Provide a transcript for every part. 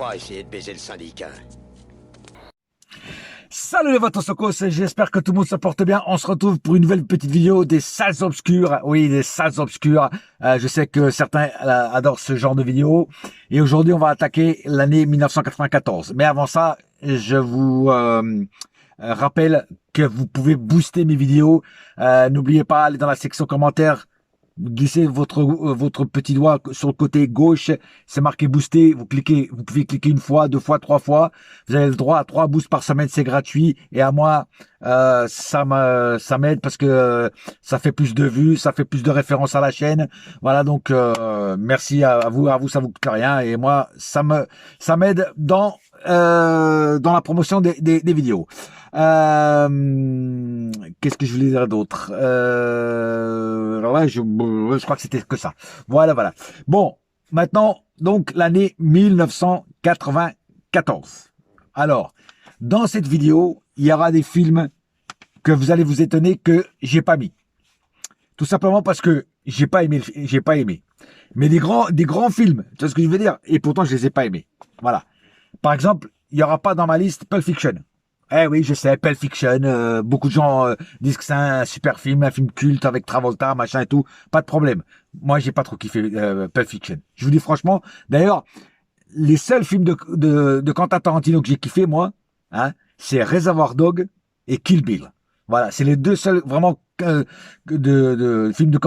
pas essayer de baiser le syndicat. Salut les Vatosokos, j'espère que tout le monde se porte bien. On se retrouve pour une nouvelle petite vidéo des salles obscures. Oui, des salles obscures. Je sais que certains adorent ce genre de vidéo. Et aujourd'hui, on va attaquer l'année 1994. Mais avant ça, je vous rappelle que vous pouvez booster mes vidéos. N'oubliez pas, aller dans la section commentaires. Glissez votre petit doigt sur le côté gauche, c'est marqué booster, vous pouvez cliquer une fois, deux fois, trois fois, vous avez le droit à 3 boosts par semaine, c'est gratuit, et à moi, ça m'aide parce que ça fait plus de vues, ça fait plus de références à la chaîne, voilà, donc merci à vous, ça vous coûte rien, et moi, ça m'aide dans la promotion des vidéos. Qu'est-ce que je voulais dire d'autre? Alors là, je crois que c'était que ça. Voilà. Bon, maintenant, donc, l'année 1994. Alors, dans cette vidéo, il y aura des films que vous allez vous étonner que j'ai pas mis. Tout simplement parce que j'ai pas aimé. Mais des grands films, tu vois ce que je veux dire? Et pourtant, je les ai pas aimés. Voilà. Par exemple, il y aura pas dans ma liste Pulp Fiction. Eh oui, je sais, Pulp Fiction, beaucoup de gens disent que c'est un super film, un film culte avec Travolta, machin et tout. Pas de problème. Moi, j'ai pas trop kiffé Pulp Fiction. Je vous dis franchement. D'ailleurs, les seuls films de Quentin Tarantino que j'ai kiffé, moi, hein, c'est Reservoir Dogs et Kill Bill. Voilà, c'est les deux seuls vraiment de films de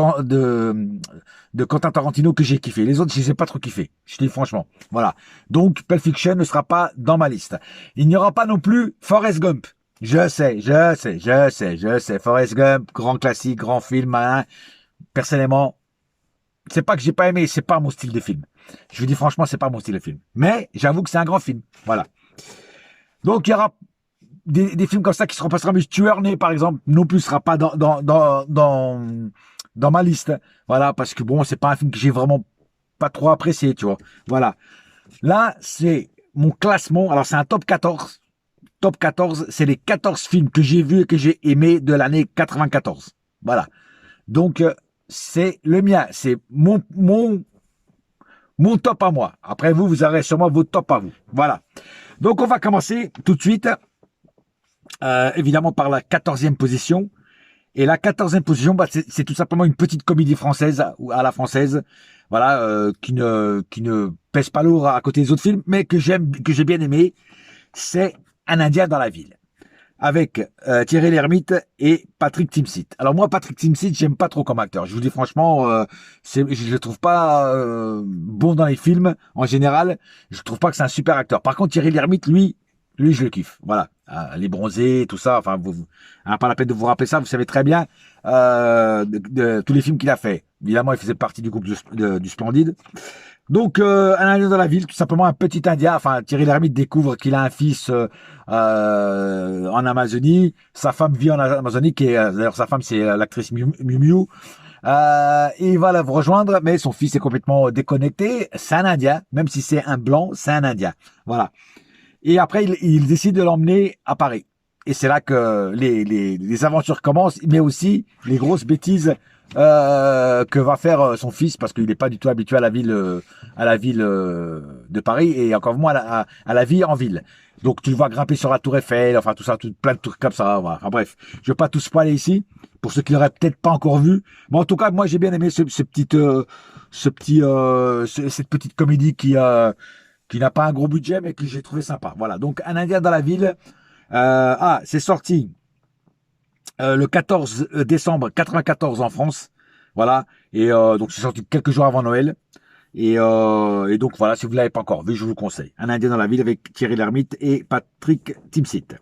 Quentin Tarantino que j'ai kiffé. Les autres, je les ai pas trop kiffés. Je dis franchement. Voilà. Donc, Pulp Fiction ne sera pas dans ma liste. Il n'y aura pas non plus Forrest Gump. Je sais. Forrest Gump, grand classique, grand film. Hein. Personnellement, c'est pas que j'ai pas aimé, c'est pas mon style de film. Je vous dis franchement, c'est pas mon style de film. Mais j'avoue que c'est un grand film. Voilà. Donc, il y aura des films comme ça qui seront pas mais Stuart Né, par exemple, non plus sera pas dans ma liste. Voilà, parce que bon, c'est pas un film que j'ai vraiment pas trop apprécié, tu vois. Voilà. Là, c'est mon classement. Alors, c'est un top 14. Top 14, c'est les 14 films que j'ai vus et que j'ai aimés de l'année 94. Voilà. Donc, c'est le mien. C'est mon top à moi. Après vous, vous aurez sûrement votre top à vous. Voilà. Donc, on va commencer tout de suite. Évidemment par la 14e position. Et la 14e position, bah, c'est tout simplement une petite comédie française ou à la française, voilà, qui ne pèse pas lourd à côté des autres films, mais que j'ai bien aimé. C'est Un Indien dans la ville, avec Thierry Lhermitte et Patrick Timsit. Alors moi, Patrick Timsit, j'aime pas trop comme acteur. Je vous dis franchement, je le trouve pas bon dans les films en général. Je trouve pas que c'est un super acteur. Par contre, Thierry Lhermitte, lui, je le kiffe. Voilà. Les bronzés, tout ça. Enfin, pas la peine de vous rappeler ça. Vous savez très bien de tous les films qu'il a fait. Évidemment, il faisait partie du groupe du Splendide. Donc, un Indien dans la ville, tout simplement un petit Indien. Enfin, Thierry Lhermitte découvre qu'il a un fils en Amazonie. Sa femme vit en Amazonie, d'ailleurs sa femme c'est l'actrice Miu Miu. Et il va la rejoindre, mais son fils est complètement déconnecté. C'est un Indien, même si c'est un blanc, c'est un Indien. Voilà. Et après, il décide de l'emmener à Paris. Et c'est là que les aventures commencent, mais aussi les grosses bêtises que va faire son fils, parce qu'il n'est pas du tout habitué à la ville de Paris, et encore moins à la vie en ville. Donc tu le vois grimper sur la Tour Eiffel, enfin tout ça, plein de trucs comme ça. Voilà. Enfin bref, je vais pas tout spoiler ici, pour ceux qui l'auraient peut-être pas encore vu. Mais en tout cas, moi j'ai bien aimé cette petite comédie qui n'a pas un gros budget, mais que j'ai trouvé sympa. Voilà, donc Un Indien dans la ville. C'est sorti le 14 décembre 94 en France. Voilà, et donc c'est sorti quelques jours avant Noël. Et donc voilà, si vous ne l'avez pas encore vu, je vous le conseille. Un Indien dans la ville avec Thierry Lhermitte et Patrick Timsit.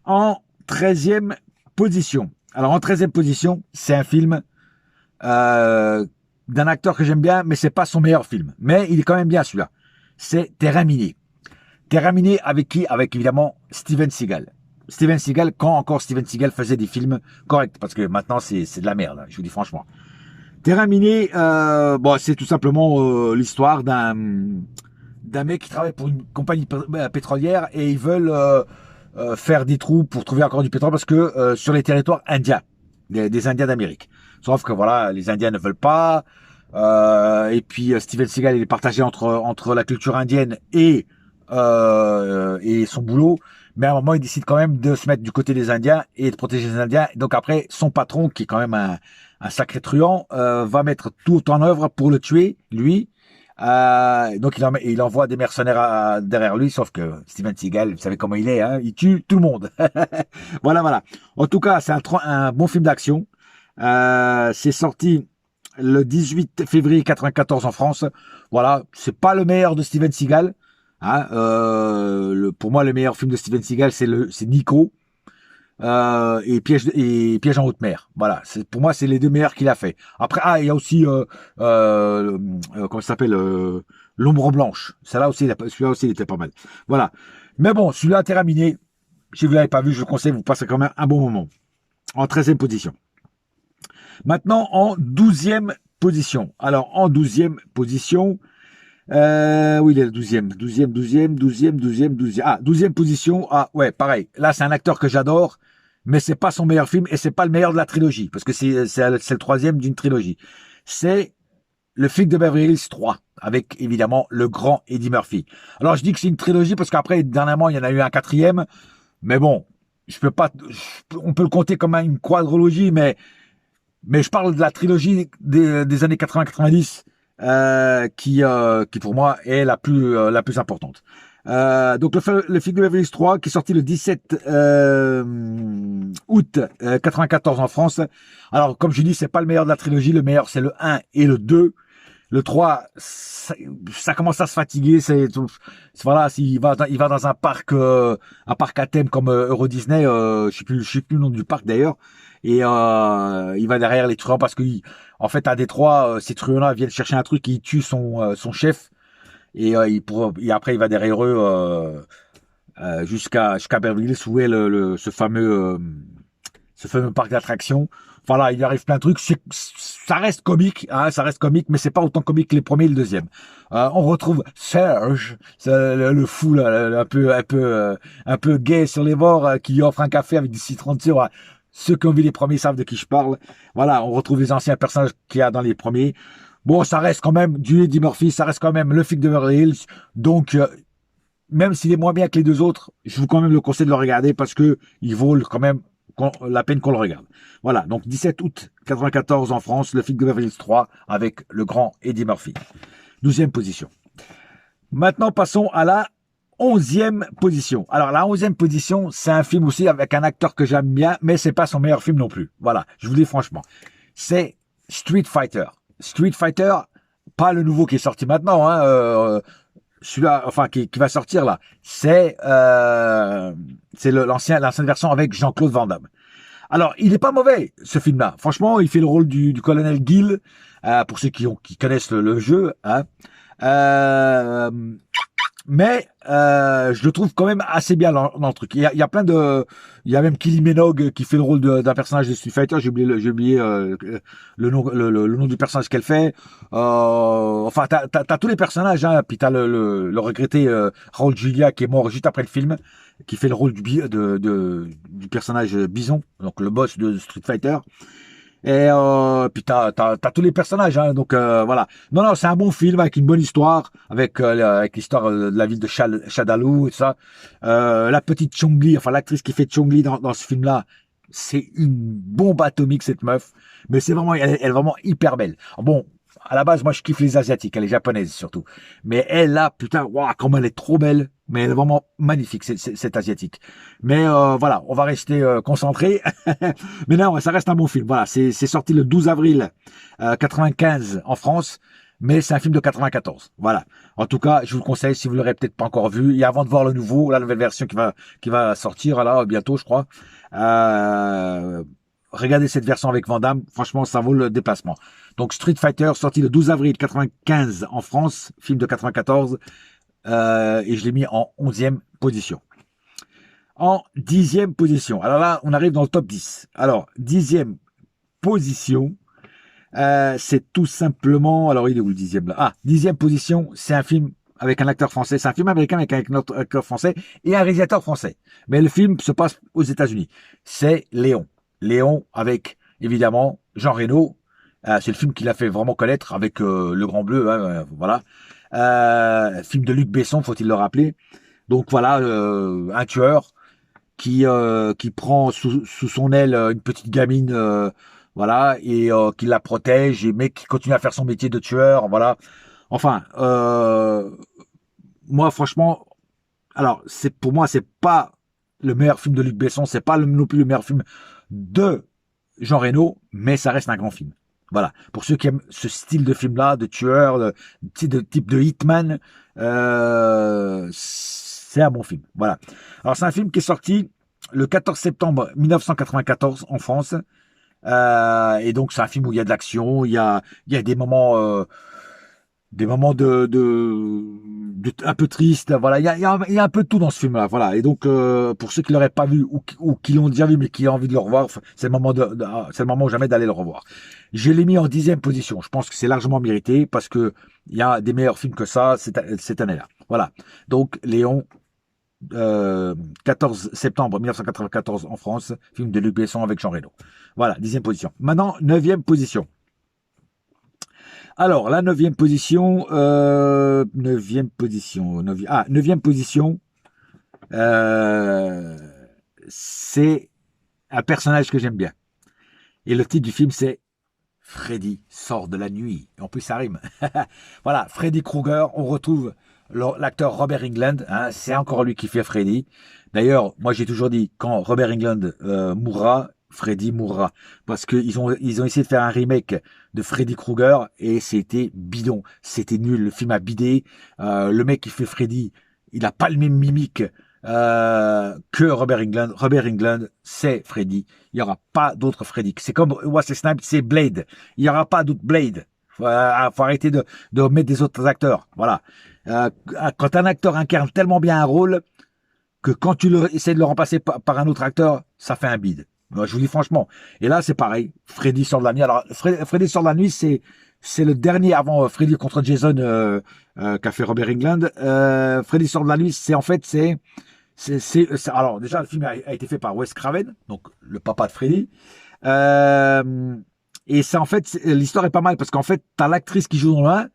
En 13e position. Alors en 13e position, c'est un film d'un acteur que j'aime bien, mais c'est pas son meilleur film. Mais il est quand même bien celui-là. C'est Terrain miné. Terrain miné avec qui? Avec évidemment Steven Seagal. Steven Seagal, quand encore Steven Seagal faisait des films corrects, parce que maintenant c'est de la merde, je vous dis franchement. Terrain miné, c'est tout simplement l'histoire d'un mec qui travaille pour une compagnie pétrolière et ils veulent faire des trous pour trouver encore du pétrole parce que sur les territoires indiens, des Indiens d'Amérique. Sauf que voilà, les Indiens ne veulent pas. Et puis Steven Seagal il est partagé entre la culture indienne et et son boulot, mais à un moment il décide quand même de se mettre du côté des Indiens et de protéger les Indiens. Donc après, son patron, qui est quand même un sacré truand, va mettre tout en œuvre pour le tuer, lui. Donc il envoie des mercenaires derrière lui, sauf que Steven Seagal, vous savez comment il est, hein, il tue tout le monde. Voilà, voilà. En tout cas, c'est un bon film d'action. C'est sorti le 18 février 94 en France. Voilà, c'est pas le meilleur de Steven Seagal. Hein, pour moi, le meilleur film de Steven Seagal, c'est Nico et Piège en haute mer. Voilà, pour moi, c'est les deux meilleurs qu'il a fait. Après, il y a aussi comment ça s'appelle, L'ombre blanche. Celui-là aussi, il était pas mal. Voilà. Mais bon, celui-là terminé. Si vous l'avez pas vu, je vous conseille, vous passez quand même un bon moment. En 13e position. Maintenant, en 12e position. Alors, en 12e position, oui, il est le 12e. 12e, 12e, 12e, 12e, 12e. Ah, 12e position. Ah, ouais, pareil. Là, c'est un acteur que j'adore, mais c'est pas son meilleur film et c'est pas le meilleur de la trilogie, parce que c'est le troisième d'une trilogie. C'est Le Flic de Beverly Hills 3, avec évidemment le grand Eddie Murphy. Alors, je dis que c'est une trilogie parce qu'après, dernièrement, il y en a eu un quatrième, mais bon, on peut le compter comme une quadrologie, mais je parle de la trilogie des années 80-90 qui pour moi est la plus importante. Donc le film de Beverly Hills 3 qui est sorti le 17 août 94 en France. Alors comme je dis, c'est pas le meilleur de la trilogie, le meilleur c'est le 1 et le 2. Le 3, ça commence à se fatiguer. Voilà, il va dans un parc à thème comme Euro Disney. Je sais plus le nom du parc d'ailleurs. Et il va derrière les truands parce que, en fait, à Détroit, ces truands-là viennent chercher un truc et ils tuent son chef. Et après, il va derrière eux jusqu'à Beverly Hills où est ce fameux parc d'attractions. Voilà, il lui arrive plein de trucs. Ça reste comique, hein, ça reste comique, mais c'est pas autant comique que les premiers et le deuxième. On retrouve Serge, le fou, là, un peu gay sur les bords, qui lui offre un café avec du citron dessus. Voilà. Ceux qui ont vu les premiers savent de qui je parle. Voilà, on retrouve les anciens personnages qu'il y a dans les premiers. Bon, ça reste quand même du Eddie Murphy, ça reste quand même le flic de Beverly Hills. Donc, même s'il est moins bien que les deux autres, je vous quand même le conseille de le regarder parce que il vaut quand même la peine qu'on le regarde. Voilà, donc 17 août 94 en France, le film de Beverly Hills 3 avec le grand Eddie Murphy. 12e position. Maintenant, passons à la 11e position. Alors, la 11e position, c'est un film aussi avec un acteur que j'aime bien, mais c'est pas son meilleur film non plus. Voilà, je vous dis franchement. C'est Street Fighter. Street Fighter, pas le nouveau qui est sorti maintenant, hein, celui-là, enfin qui va sortir là, c'est l'ancienne version avec Jean-Claude Van Damme. Alors, il est pas mauvais ce film-là. Franchement, il fait le rôle du colonel Gill, pour ceux qui connaissent le jeu. Hein. Euh, mais je le trouve quand même assez bien dans le truc. Il y a plein il y a même Kylie Minogue qui fait le rôle d'un personnage de Street Fighter. J'ai oublié le nom du personnage qu'elle fait. Enfin, t'as tous les personnages. Hein. Puis t'as le regretté Raoul Julia qui est mort juste après le film, qui fait le rôle du personnage Bison, donc le boss de Street Fighter. Et puis t'as tous les personnages, hein, donc voilà. Non, c'est un bon film avec une bonne histoire, avec l'histoire de la ville de Shadaloo et tout ça. La petite Chong-Li, enfin l'actrice qui fait Chong-Li dans ce film-là, c'est une bombe atomique cette meuf. Mais elle est vraiment hyper belle. Bon, à la base, moi je kiffe les asiatiques, elle est japonaise surtout. Mais elle là, putain, waouh, comme elle est trop belle. Mais elle est vraiment magnifique, cette asiatique. Mais voilà, on va rester concentré. Mais non, ça reste un bon film. Voilà, c'est sorti le 12 avril 95 en France, mais c'est un film de 94. Voilà. En tout cas, je vous le conseille si vous l'aurez peut-être pas encore vu. Et avant de voir le nouveau, la nouvelle version qui va sortir là bientôt, je crois. Regardez cette version avec Van Damme. Franchement, ça vaut le déplacement. Donc Street Fighter, sorti le 12 avril 95 en France, film de 94. Et je l'ai mis en 11e position. En 10e position. Alors là, on arrive dans le top 10. Alors, 10e position, c'est tout simplement... Alors, il est où le 10e là? Ah, 10e position, c'est un film avec un acteur français. C'est un film américain avec un acteur français et un réalisateur français. Mais le film se passe aux États-Unis. C'est Léon. Léon avec, évidemment, Jean Reno. C'est le film qu'il a fait vraiment connaître avec Le Grand Bleu. Hein, voilà. Film de Luc Besson, faut-il le rappeler. Donc voilà, un tueur qui prend sous son aile une petite gamine, voilà, et qui la protège, et mais qui continue à faire son métier de tueur, voilà. Enfin, moi franchement, alors c'est pour moi c'est pas le meilleur film de Luc Besson, c'est pas non plus le meilleur film de Jean Reno, mais ça reste un grand film. Voilà. Pour ceux qui aiment ce style de film-là, de tueur, de type de Hitman, c'est un bon film. Voilà. Alors c'est un film qui est sorti le 14 septembre 1994 en France. Et donc c'est un film où il y a de l'action, il y a des moments un peu tristes. Voilà, il y a un peu de tout dans ce film-là. Voilà. Et donc pour ceux qui l'auraient pas vu ou qui l'ont déjà vu mais qui ont envie de le revoir, c'est le moment c'est le moment ou jamais d'aller le revoir. Je l'ai mis en 10e position. Je pense que c'est largement mérité parce que il y a des meilleurs films que ça cette année-là. Voilà. Donc Léon, 14 septembre 1994 en France, film de Luc Besson avec Jean Reno. Voilà, 10e position. Maintenant, 9e position. Alors, la 9e position, 9e position, 9e position, euh, c'est un personnage que j'aime bien. Et le titre du film, c'est Freddy sort de la nuit. En plus, ça rime. Voilà, Freddy Krueger, on retrouve l'acteur Robert Englund, hein, c'est encore lui qui fait Freddy. D'ailleurs, moi j'ai toujours dit, quand Robert Englund mourra, Freddy mourra. Parce qu'ils ils ont essayé de faire un remake de Freddy Krueger et c'était bidon. C'était nul, le film a bidé. Le mec qui fait Freddy, il a pas le même mimique que Robert Englund. Robert Englund, c'est Freddy. Il n'y aura pas d'autre Freddy. C'est comme Wesley Snipes, c'est Blade. Il n'y aura pas d'autre Blade. Faut arrêter de mettre des autres acteurs. Voilà. Quand un acteur incarne tellement bien un rôle que quand tu essaies de le remplacer par un autre acteur, ça fait un bide. Moi, je vous dis franchement. Et là, c'est pareil. Freddy sort de la nuit. Alors, Freddy sort de la nuit, c'est le dernier avant Freddy contre Jason qu'a fait Robert Englund. Freddy sort de la nuit, c'est en fait alors déjà le film a été fait par Wes Craven, donc le papa de Freddy. Et c'est en fait l'histoire est pas mal parce qu'en fait t'as l'actrice qui joue dans le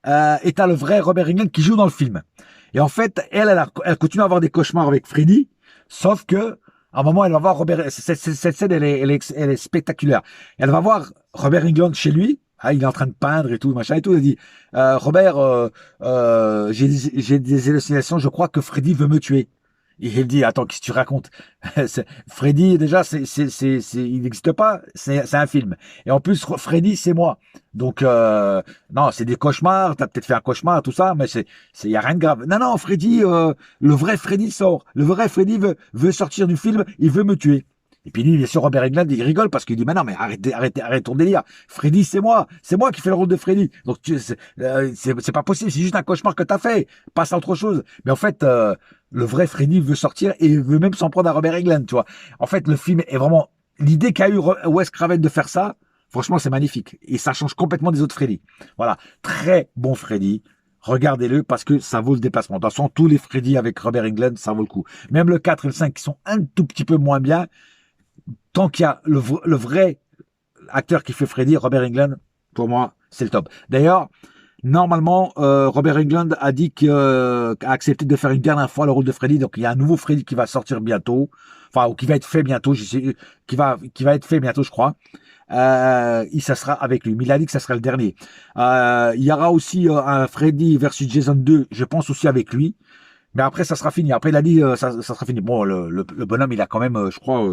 1 et t'as le vrai Robert Englund qui joue dans le film. Et en fait elle continue à avoir des cauchemars avec Freddy, sauf que à un moment elle va voir Robert. Cette scène elle est spectaculaire. Elle va voir Robert Englund chez lui. Ah, il est en train de peindre et tout, machin et tout. Il dit, Robert, j'ai des hallucinations, je crois que Freddy veut me tuer. Et il dit, attends, qu'est-ce que tu racontes? Freddy, déjà, il n'existe pas, c'est un film. Et en plus, Freddy, c'est moi. Donc, non, c'est des cauchemars, t'as peut-être fait un cauchemar, tout ça, mais y a rien de grave. Non, non, Freddy, le vrai Freddy sort. Le vrai Freddy veut sortir du film, il veut me tuer. Et puis lui, bien sûr, Robert Englund, il rigole parce qu'il dit, mais non, mais arrête ton délire. Freddy, c'est moi qui fais le rôle de Freddy. Donc c'est pas possible, c'est juste un cauchemar que t'as fait. Passe à autre chose. Mais en fait, le vrai Freddy veut sortir et veut même s'en prendre à Robert Englund, tu vois. En fait, le film est vraiment l'idée qu'a eu Wes Craven de faire ça. Franchement, c'est magnifique et ça change complètement des autres Freddy. Voilà, très bon Freddy. Regardez-le parce que ça vaut le déplacement. De toute façon, tous les Freddy avec Robert Englund, ça vaut le coup. Même le 4 et le 5 qui sont un tout petit peu moins bien. Tant qu'il y a le vrai acteur qui fait Freddy, Robert Englund, pour moi, c'est le top. D'ailleurs, normalement, Robert Englund a dit a accepté de faire une dernière fois le rôle de Freddy. Donc, il y a un nouveau Freddy qui va sortir bientôt. Enfin, ou qui va être fait bientôt. Qui va être fait bientôt, je crois. Ça sera avec lui. Mais il a dit que ça sera le dernier. Il y aura aussi un Freddy versus Jason 2, je pense aussi avec lui. Mais après, ça sera fini. Après, il a dit, ça sera fini. Bon, le bonhomme, il a quand même, je crois,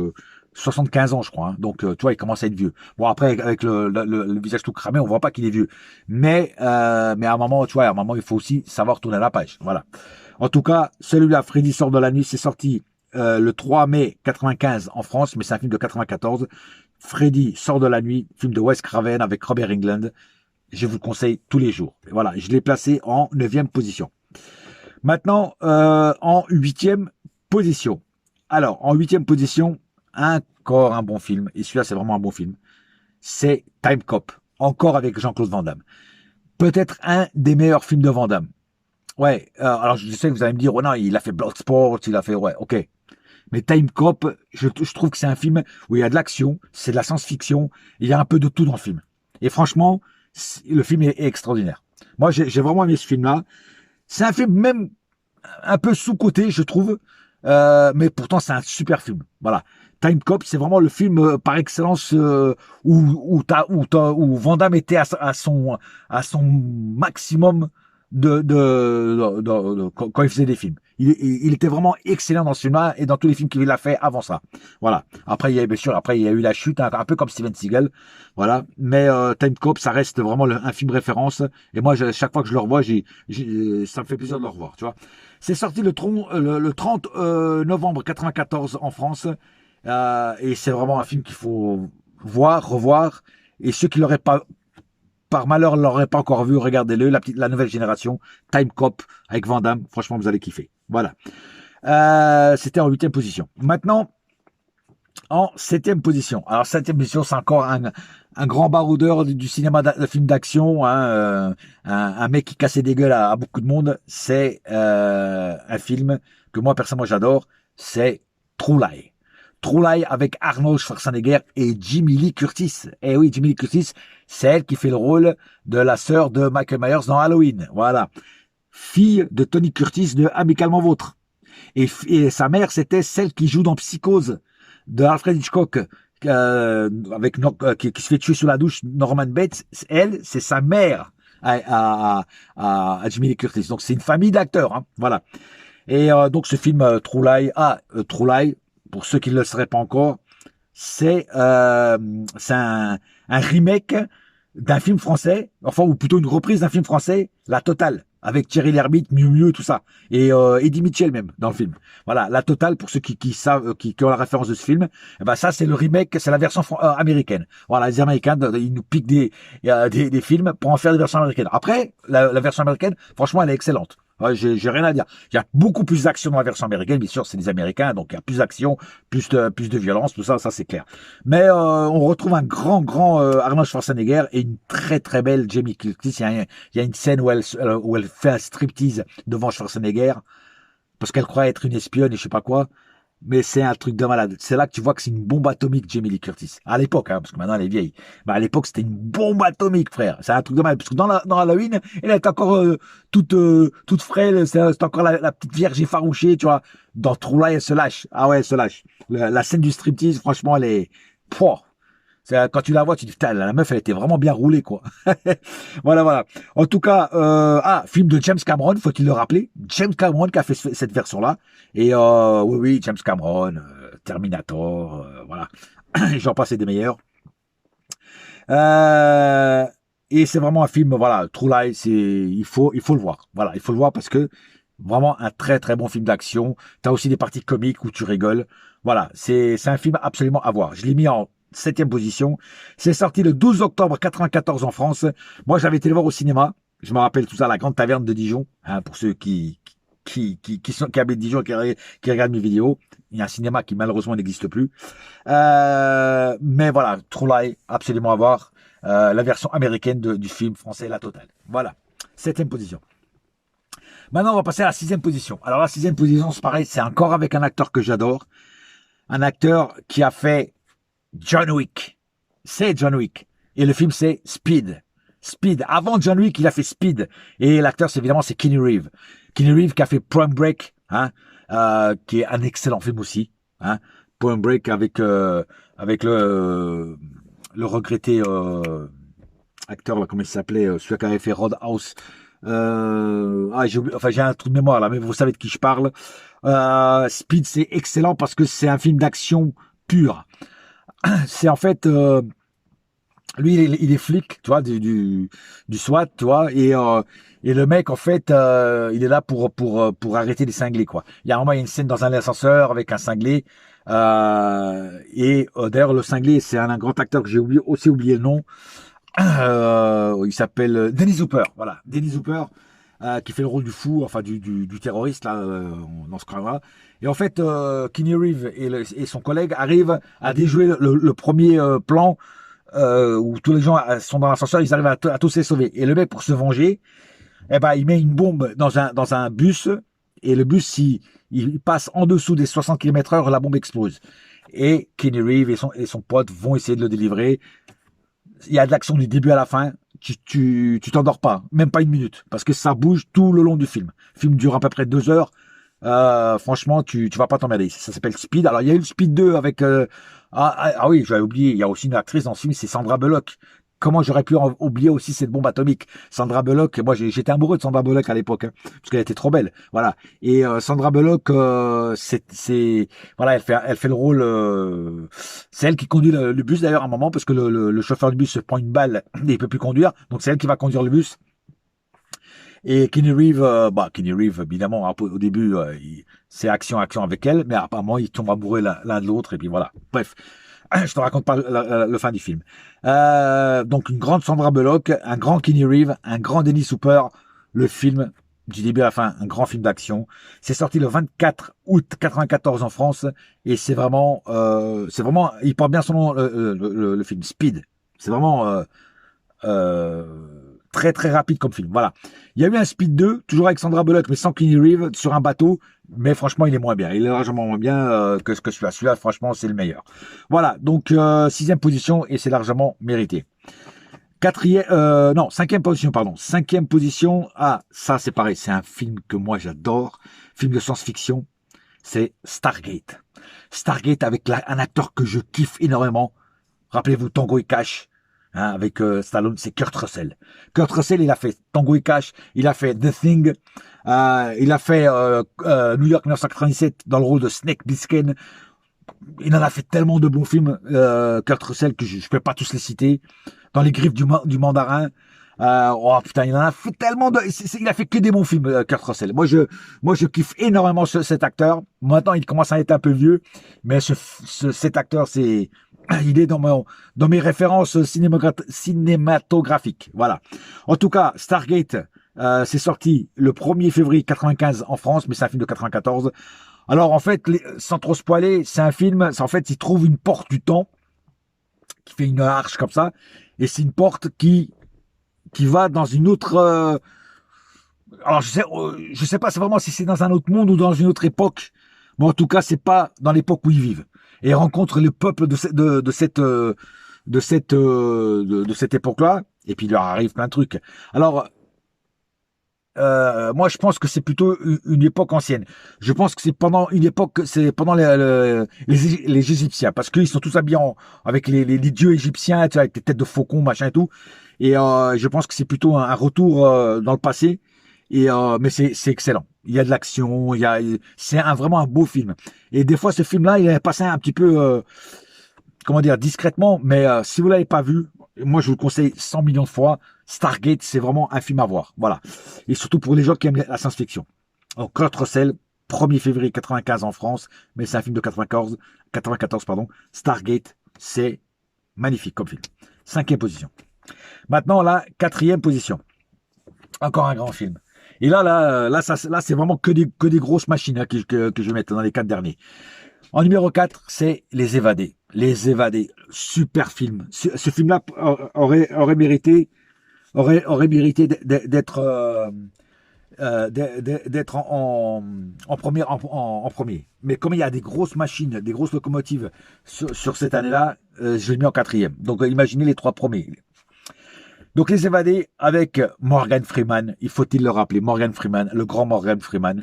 75 ans, je crois. Hein. Donc, tu vois, il commence à être vieux. Bon, après, avec le visage tout cramé, on voit pas qu'il est vieux. Mais à un moment, tu vois, à un moment, il faut aussi savoir tourner la page. Voilà. En tout cas, celui-là, Freddy sort de la nuit, c'est sorti le 3 mai 95 en France, mais c'est un film de 94. Freddy sort de la nuit, film de Wes Craven avec Robert Englund. Je vous le conseille tous les jours. Voilà, je l'ai placé en 9e position. Maintenant, en 8e position. Alors, en 8e position, encore un bon film. Et celui-là, c'est vraiment un bon film. C'est Time Cop. Encore avec Jean-Claude Van Damme. Peut-être un des meilleurs films de Van Damme. Ouais, alors je sais que vous allez me dire, oh non, il a fait Bloodsport, il a fait, ouais, ok. Mais Time Cop, je trouve que c'est un film où il y a de l'action, c'est de la science-fiction, il y a un peu de tout dans le film. Et franchement, le film est extraordinaire. Moi, j'ai vraiment aimé ce film-là. C'est un film même un peu sous-coté, je trouve, mais pourtant c'est un super film. Voilà. Time Cop, c'est vraiment le film par excellence où Van Damme était à son maximum quand il faisait des films. Il était vraiment excellent dans ce film-là et dans tous les films qu'il a fait avant ça. Voilà. Après, bien sûr, après il y a eu la chute, un peu comme Steven Seagal. Voilà. Mais Time Cop, ça reste vraiment un film référence. Et moi, chaque fois que je le revois, ça me fait plaisir de le revoir. Tu vois. C'est sorti le 30 novembre 94 en France. Et c'est vraiment un film qu'il faut voir, revoir. Et ceux qui l'auraient pas, par malheur, l'auraient pas encore vu, regardez-le. La nouvelle génération, Time Cop avec Van Damme. Franchement, vous allez kiffer. Voilà. C'était en 8e position. Maintenant, en 7e position. Alors, 7e position, c'est encore un grand baroudeur du cinéma de film d'action, hein, un mec qui cassait des gueules à beaucoup de monde. C'est un film que moi, personnellement, j'adore. C'est True Lie. True Lie avec Arnold Schwarzenegger et Jamie Lee Curtis. Eh oui, Jamie Lee Curtis, c'est elle qui fait le rôle de la sœur de Michael Myers dans Halloween. Voilà. Fille de Tony Curtis de Amicalement Vôtre. Et sa mère, c'était celle qui joue dans Psychose de Alfred Hitchcock, qui se fait tuer sous la douche, Norman Bates. Elle, c'est sa mère à Jamie Lee Curtis. Donc c'est une famille d'acteurs. Hein, voilà. Et donc ce film True Lie, True Lie, pour ceux qui ne le seraient pas encore, c'est un remake d'un film français, enfin ou plutôt une reprise d'un film français, La Totale, avec Thierry Lhermitte, Miu Miu, tout ça, et Eddie Mitchell même dans le film. Voilà, La Totale, pour ceux qui savent, qui ont la référence de ce film, eh ben ça c'est le remake, c'est la version américaine. Voilà, les Américains, ils nous piquent des films pour en faire des versions américaines. Après, la version américaine, franchement, elle est excellente. Ouais, j'ai rien à dire. Il y a beaucoup plus d'action dans la version américaine, bien sûr, c'est des Américains, donc il y a plus d'action, plus de violence, tout ça, ça c'est clair. Mais on retrouve un grand Arnold Schwarzenegger et une très belle Jamie Lee Curtis. Il y a une scène où elle fait un striptease devant Schwarzenegger parce qu'elle croit être une espionne et je sais pas quoi. Mais c'est un truc de malade. C'est là que tu vois que c'est une bombe atomique, Jamie Lee Curtis. À l'époque, hein, parce que maintenant elle est vieille. Mais à l'époque, c'était une bombe atomique, frère. C'est un truc de malade. Parce que dans Halloween, elle est encore toute frêle. C'est encore la petite vierge effarouchée, tu vois. Dans True Lie, elle se lâche. Ah ouais, elle se lâche. La scène du striptease, franchement, elle est... Pouah. Quand tu la vois, tu dis, putain, la meuf, elle était vraiment bien roulée, quoi. Voilà. En tout cas, film de James Cameron, faut-il le rappeler. James Cameron qui a fait cette version-là. Et oui, James Cameron, Terminator, voilà. J'en passais des meilleurs. Et c'est vraiment un film, voilà, True Lie, il faut le voir. Voilà, il faut le voir parce que vraiment un très bon film d'action. T'as aussi des parties comiques où tu rigoles. Voilà, c'est un film absolument à voir. Je l'ai mis en 7e position. C'est sorti le 12 octobre 94 en France. Moi, j'avais été le voir au cinéma. Je me rappelle tout ça, la Grande Taverne de Dijon, hein, pour ceux qui habitent Dijon, qui regardent mes vidéos. Il y a un cinéma qui malheureusement n'existe plus. Mais voilà, True Lie, absolument à voir. La version américaine du film français La Totale. Voilà, 7e position. Maintenant, on va passer à la 6e position. Alors, la 6e position, c'est pareil, c'est encore avec un acteur que j'adore. Un acteur qui a fait John Wick. C'est John Wick. Et le film, c'est Speed. Speed. Avant John Wick, il a fait Speed. Et l'acteur, c'est évidemment, c'est Keanu Reeves. Keanu Reeves qui a fait Point Break, hein, qui est un excellent film aussi. Hein. Point Break avec le regretté acteur, là, comment il s'appelait, celui qui avait fait Roadhouse. J'ai un trou de mémoire là, mais vous savez de qui je parle. Speed, c'est excellent parce que c'est un film d'action pur. C'est en fait, lui, il est flic, tu vois, du SWAT, tu vois, et le mec, en fait, il est là pour arrêter les cinglés, quoi. Il y a un moment, il y a une scène dans un ascenseur avec un cinglé, d'ailleurs, le cinglé, c'est un grand acteur que j'ai aussi oublié le nom. Il s'appelle Dennis Hooper, voilà, Dennis Hooper, qui fait le rôle du fou, enfin du terroriste là, dans ce cas-là. Et en fait, Keanu Reeves et son collègue arrivent à déjouer le premier plan où tous les gens sont dans l'ascenseur, ils arrivent à tous les sauver. Et le mec, pour se venger, eh ben, il met une bombe dans un bus, et le bus, il passe en dessous des 60 km/h, la bombe explose. Et Keanu Reeves et son pote vont essayer de le délivrer. Il y a de l'action du début à la fin. tu t'endors pas, même pas une minute, parce que ça bouge tout le long du film. Le film dure à peu près 2 heures. Franchement, tu vas pas t'emmerder. Ça s'appelle Speed. Alors, il y a eu le Speed 2 avec... oui, j'avais oublié, il y a aussi une actrice dans ce film, c'est Sandra Bullock. Comment j'aurais pu oublier aussi cette bombe atomique? Sandra Bullock, moi j'étais amoureux de Sandra Bullock à l'époque, hein, parce qu'elle était trop belle. Voilà. Et Sandra Bullock, voilà, elle fait le rôle. C'est elle qui conduit le bus d'ailleurs à un moment, parce que le chauffeur du bus se prend une balle et il peut plus conduire. Donc c'est elle qui va conduire le bus. Et Keanu Reeves, Keanu Reeves, évidemment, au début, c'est action avec elle, mais apparemment, ils tombent amoureux l'un de l'autre, et puis voilà. Bref, je te raconte pas le fin du film. Donc, une grande Sandra Bullock, un grand Keanu Reeves, un grand Dennis Hopper, le film, du début à la fin, un grand film d'action. C'est sorti le 24 août 94 en France, et c'est vraiment, il porte bien son nom, le film, Speed. C'est vraiment, très très rapide comme film. Voilà. Il y a eu un Speed 2, toujours avec Sandra Bullock, mais sans Keanu Reeves, sur un bateau. Mais franchement, il est moins bien. Il est largement moins bien que ce que celui-là. Celui-là, franchement, c'est le meilleur. Voilà. Donc, 6e position, et c'est largement mérité. Cinquième position, pardon. 5e position. Ah, ça, c'est pareil. C'est un film que moi, j'adore. Film de science-fiction. C'est Stargate. Stargate avec un acteur que je kiffe énormément. Rappelez-vous Tango et Cash. Hein, avec Stallone, c'est Kurt Russell. Kurt Russell, il a fait Tango et Cash, il a fait The Thing, il a fait New York 1997 dans le rôle de Snake Plissken. Il en a fait tellement de bons films, Kurt Russell, que je peux pas tous les citer. Dans les griffes du mandarin. Oh putain, il en a fait tellement de... il a fait que des bons films, Kurt Russell. Moi, je kiffe énormément cet acteur. Maintenant, il commence à être un peu vieux, mais cet acteur, il est dans mes références cinématographiques. Voilà. En tout cas, Stargate, c'est sorti le 1er février 95 en France, mais c'est un film de 94. Alors, en fait, sans trop spoiler, c'est un film, en fait, il trouve une porte du temps qui fait une arche comme ça, et c'est une porte qui va dans une autre... alors, je sais pas vraiment si c'est dans un autre monde ou dans une autre époque, mais en tout cas, c'est pas dans l'époque où ils vivent. Et rencontre le peuple de cette époque-là, et puis il leur arrive plein de trucs. Alors, moi, je pense que c'est plutôt une époque ancienne. Je pense que c'est pendant une époque, c'est pendant les Égyptiens, parce qu'ils sont tous habillés avec les dieux égyptiens, tu sais, avec des têtes de faucon, machin et tout. Et je pense que c'est plutôt un retour dans le passé. Et mais c'est excellent. Il y a de l'action, c'est vraiment un beau film. Et des fois, ce film-là, il est passé un petit peu, comment dire, discrètement. Mais si vous l'avez pas vu, moi, je vous le conseille 100 millions de fois. Stargate, c'est vraiment un film à voir. Voilà. Et surtout pour les gens qui aiment la science-fiction. Donc, Kurt Russell, 1er février 95 en France, mais c'est un film de 94, pardon. Stargate, c'est magnifique comme film. 5e position. Maintenant, la 4e position. Encore un grand film. Et là, c'est vraiment que des grosses machines, hein, que je vais mettre dans les 4 derniers. En numéro 4, c'est Les Évadés. Les Évadés, super film. Ce film-là aurait mérité d'être en premier. Mais comme il y a des grosses machines, des grosses locomotives sur cette année-là, je l'ai mis en 4e. Donc imaginez les 3 premiers. Donc Les Évadés avec Morgan Freeman, il faut-il le rappeler, Morgan Freeman, le grand Morgan Freeman.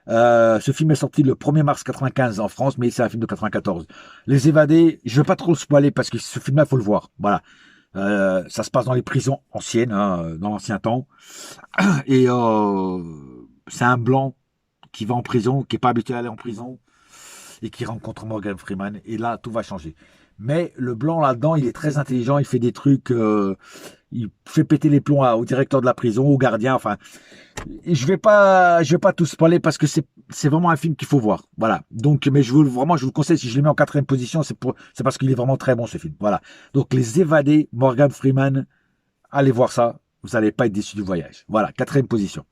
Ce film est sorti le 1er mars 95 en France, mais c'est un film de 94. Les Évadés, je ne veux pas trop le spoiler parce que ce film-là, il faut le voir. Voilà. Ça se passe dans les prisons anciennes, hein, dans l'ancien temps. Et c'est un blanc qui va en prison, qui n'est pas habitué à aller en prison, et qui rencontre Morgan Freeman. Et là, tout va changer. Mais le blanc là-dedans, il est très intelligent, il fait des trucs, il fait péter les plombs au directeur de la prison, au gardien, enfin. Je vais pas tout spoiler parce que c'est vraiment un film qu'il faut voir. Voilà. Donc, mais je vous le conseille, si je le mets en 4e position, c'est parce qu'il est vraiment très bon ce film. Voilà. Donc, Les Évadés, Morgan Freeman, allez voir ça. Vous n'allez pas être déçus du voyage. Voilà. 4e position.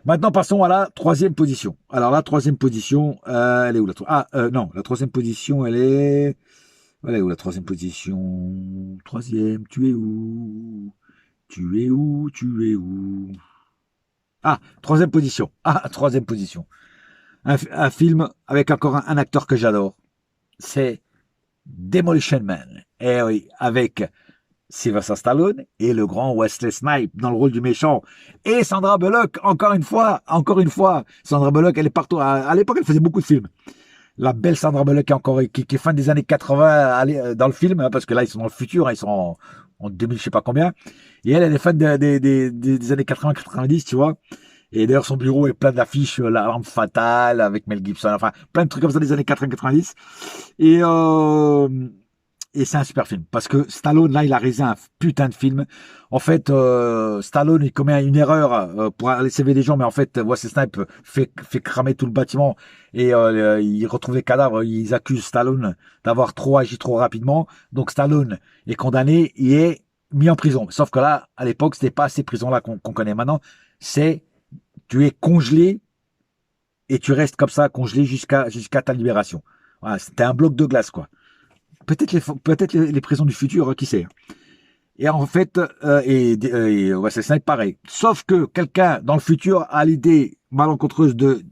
Maintenant, passons à la 3e position. Alors, la 3e position, elle est où non, la 3e position, elle est... Elle est où la 3e position? 3e, tu es où? Tu es où? Tu es où? Ah, 3e position. Ah, 3e position. Un film avec encore un acteur que j'adore. C'est Demolition Man. Eh oui, avec Sylvester Stallone et le grand Wesley Snipes dans le rôle du méchant. Et Sandra Bullock, encore une fois, Sandra Bullock, elle est partout. À l'époque, elle faisait beaucoup de films. La belle Sandra Bullock qui est fin des années 80 dans le film, hein, parce que là, ils sont dans le futur, hein, ils sont en 2000, je sais pas combien. Et elle est fan des années 80-90, tu vois. Et d'ailleurs, son bureau est plein d'affiches, La Lampe Fatale, avec Mel Gibson, enfin, plein de trucs comme ça des années 80-90. Et, et c'est un super film. Parce que Stallone, là, il a réalisé un putain de film. En fait, Stallone, il commet une erreur pour aller sauver des gens, mais en fait, Wesley Snipes fait cramer tout le bâtiment. Et il retrouve les cadavres. Ils accusent Stallone d'avoir trop agi trop rapidement. Donc Stallone est condamné et est mis en prison. Sauf que là, à l'époque, c'était pas ces prisons-là qu'on connaît maintenant. C'est tu es congelé et tu restes comme ça, congelé jusqu'à ta libération. Voilà, c'était un bloc de glace, quoi. Peut-être les prisons du futur, qui sait. Et en fait, ouais, c'est pareil. Sauf que quelqu'un dans le futur a l'idée malencontreuse de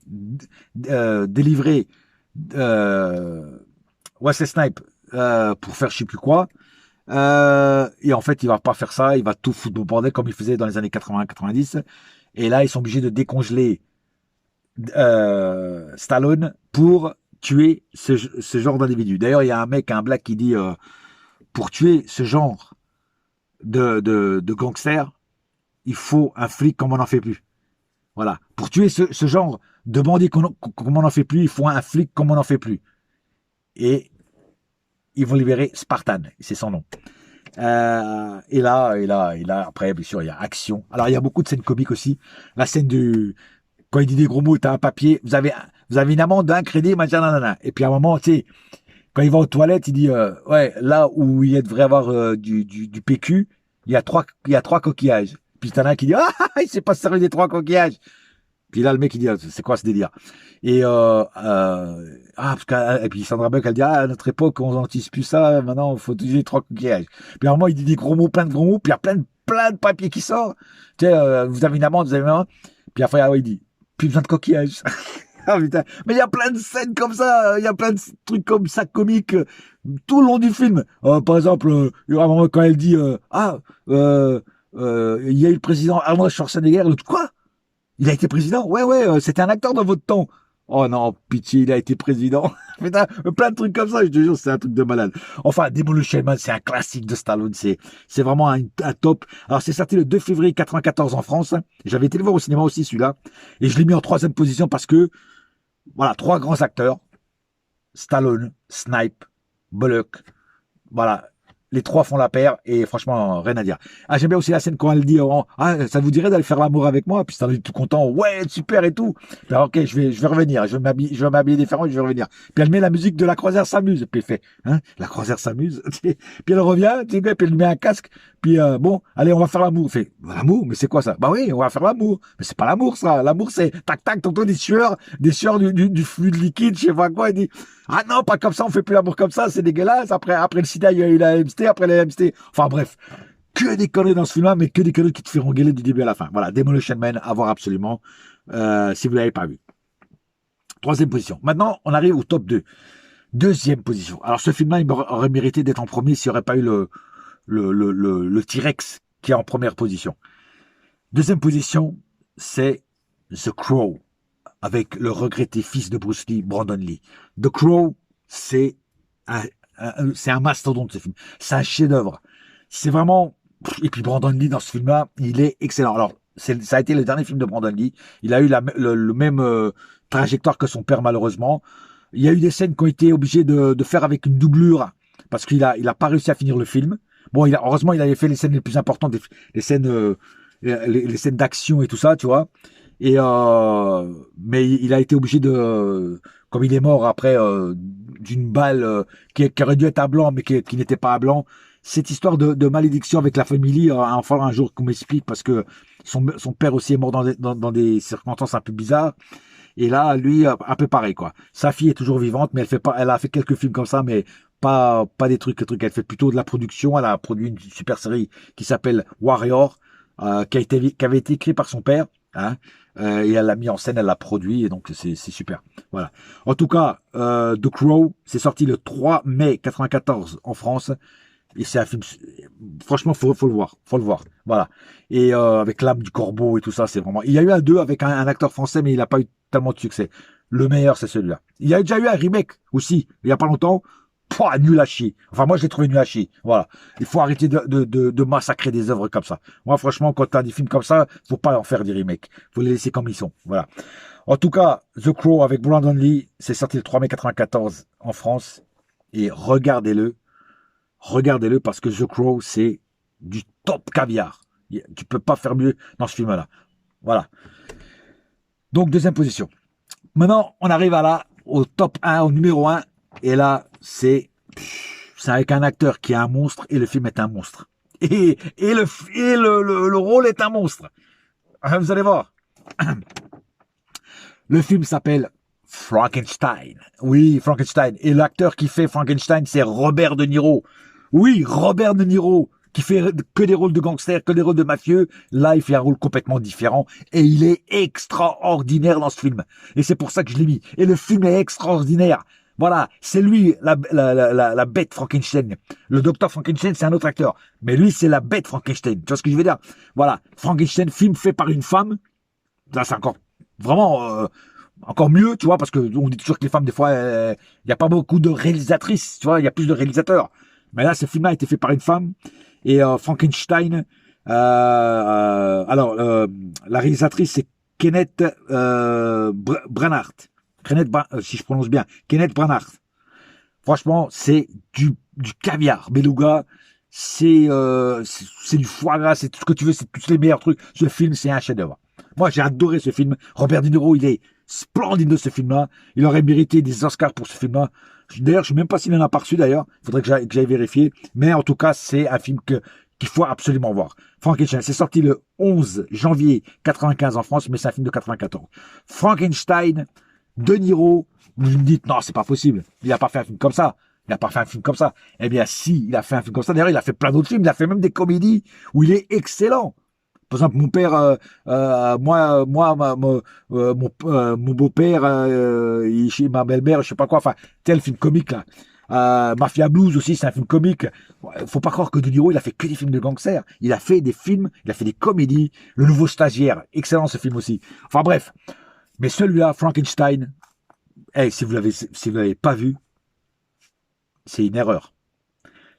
délivrer Wesley Snipes pour faire je sais plus quoi. Et en fait, il va pas faire ça, il va tout foutre au bordel comme il faisait dans les années 80-90. Et là, ils sont obligés de décongeler Stallone pour tuer ce genre d'individu. D'ailleurs, il y a un black qui dit pour tuer ce genre de gangster, il faut un flic comme on n'en fait plus. Voilà. Pour tuer ce genre de bandit comme on n'en fait plus, il faut un flic comme on n'en fait plus. Et ils vont libérer Spartan, c'est son nom. Et là, après, bien sûr, il y a action. Alors, il y a beaucoup de scènes comiques aussi. La scène quand il dit des gros mots, t'as un papier, vous avez une amende d'un crédit, machin, nanana. Et puis à un moment, tu sais, quand il va aux toilettes, il dit, ouais, là où il devrait avoir du PQ, il y a trois coquillages. Puis t'en as un qui dit, ah, il s'est pas servi des 3 coquillages. Puis là, le mec, il dit, c'est quoi ce délire? Et, et puis Sandra Bullock, elle dit, à notre époque, on n'utilise plus ça, maintenant, il faut utiliser 3 coquillages. Puis à un moment, il dit des gros mots, plein de gros mots, puis il y a plein de papiers qui sortent. Tu sais, vous avez une amende, vous avez une amende. Puis après, il dit, plus besoin de coquillages. Ah putain. Mais il y a plein de scènes comme ça, il y a plein de trucs comme ça comiques tout le long du film. Par exemple, il y aura un moment quand elle dit il y a eu le président Arnold Schwarzenegger, l'autre quoi? Il a été président? Ouais, c'était un acteur dans votre temps. Oh non, pitié, il a été président. Putain, plein de trucs comme ça, je te jure, c'est un truc de malade. Enfin, Demolition Man, c'est un classique de Stallone, c'est vraiment un top. Alors, c'est sorti le 2 février 94 en France. J'avais été le voir au cinéma aussi, celui-là. Et je l'ai mis en 3e position parce que, voilà, 3 grands acteurs. Stallone, Snipe, Bullock. Voilà. Les 3 font la paire et franchement, rien à dire. Ah, j'aime bien aussi la scène quand elle dit ça vous dirait d'aller faire l'amour avec moi? Puis Stallone est tout content. Ouais, super et tout. Puis, alors, ok, je vais revenir. Je vais m'habiller différent et je vais revenir. Puis elle met la musique de La Croisière s'amuse. Puis elle fait, La Croisière s'amuse. Puis elle revient, puis elle lui met un casque. Puis bon, allez, on va faire l'amour. Fait, l'amour, mais c'est quoi ça? Bah oui, on va faire l'amour. Mais c'est pas l'amour ça. L'amour c'est tac tac, t'entends des sueurs du fluide liquide, je sais pas quoi. Il dit, ah non, pas comme ça, on fait plus l'amour comme ça, c'est dégueulasse. Après le sida, il y a eu la MST, après la MST. Enfin bref, que des conneries dans ce film-là, mais que des conneries qui te feront gueuler du début à la fin. Voilà, Demolition Man, à voir absolument, si vous l'avez pas vu. 3e position. Maintenant, on arrive au top 2. 2e position. Alors ce film-là, il aurait mérité d'être en premier s'il n'y aurait pas eu le T-Rex qui est en première position. 2e position, c'est The Crow, avec le regretté fils de Bruce Lee, Brandon Lee. The Crow, c'est un mastodonte, ce film. C'est un chef-d'œuvre. C'est vraiment... Et puis Brandon Lee, dans ce film-là, il est excellent. Alors, ça a été le dernier film de Brandon Lee. Il a eu le même trajectoire que son père, malheureusement. Il y a eu des scènes qui ont été obligées de faire avec une doublure, parce qu'il a pas réussi à finir le film. Bon, heureusement, il avait fait les scènes les plus importantes, les scènes d'action et tout ça, tu vois. Et mais il a été obligé comme il est mort après d'une balle qui aurait dû être à blanc, mais qui n'était pas à blanc. Cette histoire de malédiction avec la famille, enfin un jour qu'on m'explique, parce que son père aussi est mort dans des circonstances un peu bizarres. Et là, lui, un peu pareil, quoi. Sa fille est toujours vivante, mais elle a fait quelques films comme ça, mais pas des trucs. Elle fait plutôt de la production. Elle a produit une super série qui s'appelle Warrior, qui avait été écrit par son père, hein. Et elle l'a mis en scène, elle l'a produit, et donc c'est super. Voilà. En tout cas, The Crow, c'est sorti le 3 mai 94 en France. Et c'est un film, franchement, faut le voir, voilà. Et avec l'âme du corbeau et tout ça, c'est vraiment. Il y a eu un 2 avec un acteur français, mais il n'a pas eu tellement de succès. Le meilleur, c'est celui-là. Il y a déjà eu un remake aussi, il y a pas longtemps. Pouah, nul à chier. Enfin, moi, je l'ai trouvé nul à chier. Voilà. Il faut arrêter de massacrer des œuvres comme ça. Moi, franchement, quand t'as des films comme ça, faut pas en faire des remakes. Faut les laisser comme ils sont. Voilà. En tout cas, The Crow avec Brandon Lee, c'est sorti le 3 mai 94 en France. Et regardez-le. Regardez-le parce que The Crow, c'est du top caviar. Tu peux pas faire mieux dans ce film-là. Voilà. Donc, deuxième position. Maintenant, on arrive au top 1, au numéro 1. Et là, c'est avec un acteur qui est un monstre et le film est un monstre. Et le rôle est un monstre. Vous allez voir. Le film s'appelle Frankenstein. Oui, Frankenstein. Et l'acteur qui fait Frankenstein, c'est Robert De Niro. Oui, Robert De Niro, qui fait que des rôles de gangster, que des rôles de mafieux. Là, il fait un rôle complètement différent. Et il est extraordinaire dans ce film. Et c'est pour ça que je l'ai mis. Et le film est extraordinaire. Voilà, c'est lui, la bête Frankenstein. Le docteur Frankenstein, c'est un autre acteur. Mais lui, c'est la bête Frankenstein. Tu vois ce que je veux dire? Voilà, Frankenstein, film fait par une femme. Là, c'est encore vraiment encore mieux, tu vois, parce que on dit toujours que les femmes, des fois, il n'y a pas beaucoup de réalisatrices, tu vois, il y a plus de réalisateurs. Mais là, ce film-là a été fait par une femme. Et Frankenstein, la réalisatrice, c'est Kenneth Branagh. Si je prononce bien, Kenneth Branagh. Franchement, c'est du caviar. Beluga, c'est du foie gras, c'est tout ce que tu veux, c'est tous les meilleurs trucs. Ce film, c'est un chef-d'œuvre. Moi, j'ai adoré ce film. Robert De Niro, il est splendide de ce film-là. Il aurait mérité des Oscars pour ce film-là. D'ailleurs, je ne sais même pas s'il en a pas reçu, d'ailleurs. Il faudrait que j'aille vérifier. Mais en tout cas, c'est un film qu'il faut absolument voir. Frankenstein, c'est sorti le 11 janvier 95 en France, mais c'est un film de 94. Frankenstein, De Niro, vous me dites, non, c'est pas possible. Il n'a pas fait un film comme ça. Il n'a pas fait un film comme ça. Eh bien, si, il a fait un film comme ça. D'ailleurs, il a fait plein d'autres films. Il a fait même des comédies où il est excellent. Par exemple, mon père, mon beau-père, chez ma belle-mère, je sais pas quoi, enfin, tel film comique là. Mafia Blues aussi, c'est un film comique. Faut pas croire que De Niro, il a fait que des films de gangsters. Il a fait des films, il a fait des comédies. Le Nouveau Stagiaire, excellent ce film aussi. Enfin bref. Mais celui-là, Frankenstein, si vous l'avez pas vu, c'est une erreur.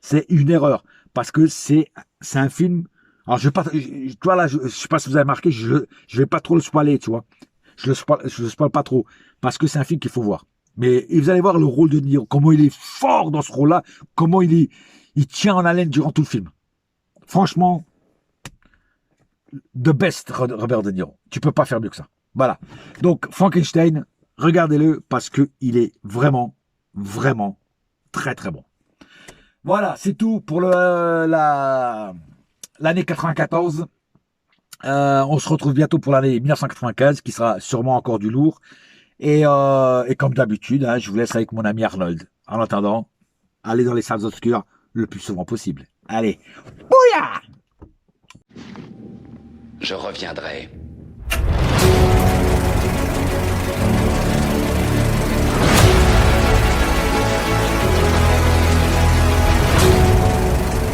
C'est une erreur. Parce que c'est un film. Alors, tu vois là, je sais pas si vous avez marqué, je vais pas trop le spoiler, tu vois. Je le spoil pas trop. Parce que c'est un film qu'il faut voir. Mais vous allez voir le rôle de Niro, comment il est fort dans ce rôle-là, comment il tient en haleine durant tout le film. Franchement, the best Robert De Niro. Tu peux pas faire mieux que ça. Voilà. Donc, Frankenstein, regardez-le parce que il est vraiment, vraiment très, très bon. Voilà, c'est tout pour l'année 94. On se retrouve bientôt pour l'année 1995, qui sera sûrement encore du lourd. Et comme d'habitude, hein, je vous laisse avec mon ami Arnold. En attendant, allez dans les salles obscures le plus souvent possible. Allez, bouya! Je reviendrai.